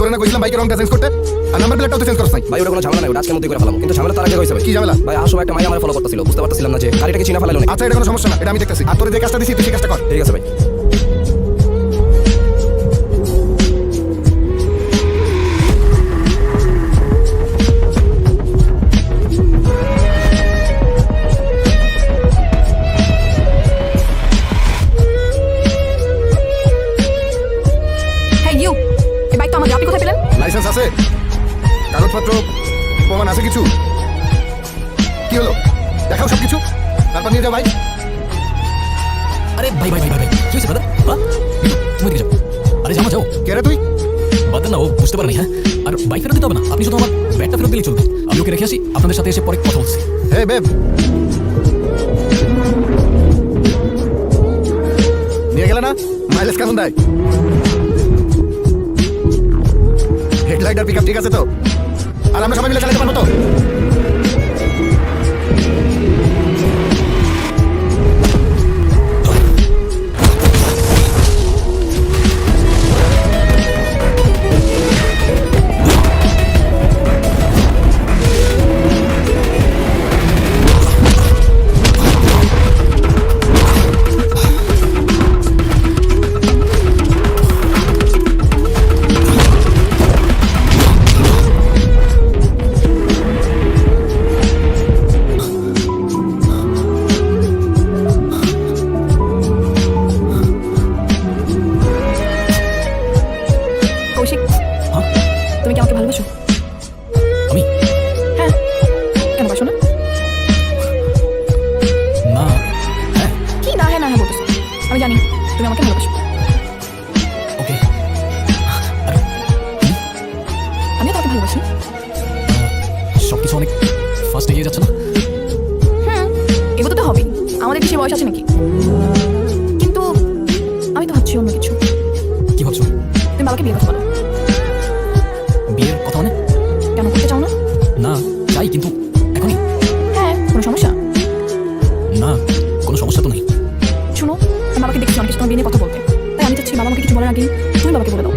তোরে না কইছিলাম বাইকের রংটা চেঞ্জ করতে, আর নাম্বার প্লেটটাও তো চেঞ্জ করছ নাই। ভাই ওটা কোনো ঝামেলা নাই, ওটা আজকের মধ্যেই করে ফেলাম। কিন্তু ঝামেলা তার আগে হয়েছে ভাই। কি ঝামেলা? ভাই আসলে একটা মাইয়া আমার ফলো করতেছিল, বুঝতে পারতেছিলাম না যে গাড়িটাকে চিনা ফেলাইলো না। আচ্ছা এটা কোনো সমস্যা না, এটা আমি দেখতেছি। আর তোরে যে কাজটা দিছি তুই সেই কাজটা কর। ঠিক আছে ভাই। হ্যাঁ ইউ, এই বাইক তো আমাদের, আপনি কোথায় পেলেন? লাইসেন্স আছে, কাগজপত্র প্রমাণ আছে কিছু? কি হলো দেখাও সব কিছু, তারপর নিয়ে যাও বাইক। আরে ভাই ভাই ভাই ভাই কি হয়েছে ব্রাদার? তুমি দিকে যাও। আরে যাও যাও। কে রে তুই? বাদ দেন না, ও বুঝতে পারেনি। হ্যাঁ, আর বাইক ফেরত দিতে হবে না, আপনি শুধু আমার ব্যাগটা ফেরত দিলেই চলবে। আমি ওকে রেখে আসি, আপনাদের সাথে এসে পরে কথা বলছি। হে বেব, নিয়ে গেলে না? মাইলেজ কেমন দেয়? হেডলাইট আর পিকআপ ঠিক আছে তো? আর আমরা সবাই মিলে চালাতে পারবো তো? কৌশিক, হ্যাঁ তুমি কি আমাকে ভালোবাসো? আমি হ্যাঁ, কেন বাসো না? না। হ্যাঁ কি না হ্যাঁ না হ্যাঁ বলতেছো? আমি জানি তুমি আমাকে ভালোবাসো। ওকে। আর আমিও তোমাকে ভালোবাসি। সব কিছু অনেক ফার্স্ট এগিয়ে যাচ্ছে না? এগোতে তো হবেই, আমাদের কি সে বয়স আছে নাকি? কিন্তু আমি তো ভাবছি অন্য কিছু। কি ভাবছো? তুমি বাবাকে বিয়ে কথা বলো। বিয়ের কথা মানে? কেন করতে চাও না? না, চাই কিন্তু এখনই। হ্যাঁ, কোনো সমস্যা? না, কোনো সমস্যা তো নেই। শুনো, আমি বাবাকে দেখছি অনেক কিছু তোমার বিয়ে নিয়ে কথা বলতে, তাই আমি চাচ্ছি বাবা আমাকে কিছু বলার আগেই তুমি বাবাকে বলে দাও।